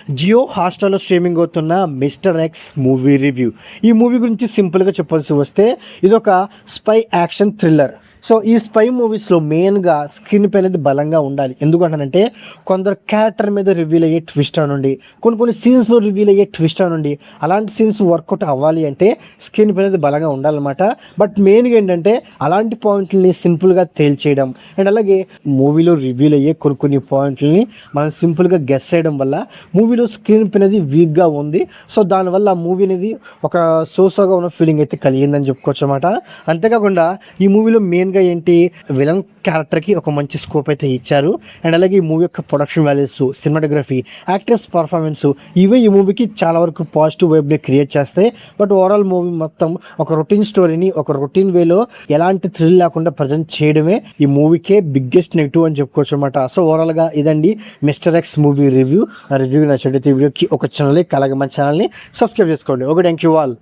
Jio హాట్‌స్టార్‌లో streaming అవుతున్న 'mister X' movie review. ఈ movie గురించి సింపుల్‌గా చెప్పాల్సి వస్తే ఇదొక స్పై యాక్షన్ థ్రిల్లర్. సో ఈ స్పై మూవీస్‌లో మెయిన్‌గా స్క్రీన్ ప్లే అనేది బలంగా ఉండాలి. ఎందుకంటానంటే కొందరు క్యారెక్టర్ మీద రివీల్ అయ్యే ట్విస్ట్ అవనండి, కొన్ని సీన్స్‌లో రివీల్ అయ్యే ట్విస్ట్ అవనండి, అలాంటి సీన్స్ వర్కౌట్ అవ్వాలి అంటే స్క్రీన్ ప్లే అనేది బలంగా ఉండాలన్నమాట. బట్ మెయిన్‌గా ఏంటంటే అలాంటి పాయింట్‌లని సింపుల్‌గా తేల్చేయడం అండ్ అలాగే మూవీలో రివీల్ అయ్యే కొన్ని పాయింట్‌లని మనం సింపుల్‌గా గెస్ చేయడం వల్ల మూవీలో స్క్రీన్ ప్లే అనేది వీక్‌గా ఉంది. సో దానివల్ల మూవీ అనేది ఒక సోగా ఉన్న ఫీలింగ్ అయితే కలిగిందని చెప్పుకోవచ్చు అన్నమాట. అంతేకాకుండా ఈ మూవీలో మెయిన్‌గా ఏంటి, విలన్ క్యారెక్టర్‌కి ఒక మంచి స్కోప్ అయితే ఇచ్చారు. అండ్ అలాగే ఈ మూవీ యొక్క production values, cinematography, actors performance ఇవే ఈ మూవీకి చాలా వరకు పాజిటివ్ వైబ్‌ని క్రియేట్ చేస్తాయి. బట్ ఓవరాల్ మూవీ మొత్తం ఒక రొటీన్ స్టోరీని ఒక రొటీన్ వేలో ఎలాంటి థ్రిల్ లేకుండా ప్రజెంట్ చేయడమే ఈ మూవీకే బిగ్గెస్ట్ నెగెటివ్ అని చెప్పుకోవచ్చు అనమాట. సో ఓవరాల్‌గా ఇదండి 'మిస్టర్ ఎక్స్' మూవీ రివ్యూ. ఆ రివ్యూ నచ్చినట్లయితే వీడియోకి ఒక ఛానల్ అలాగే మన ఛానల్‌ని సబ్స్క్రైబ్ చేసుకోండి. Okay, thank you all.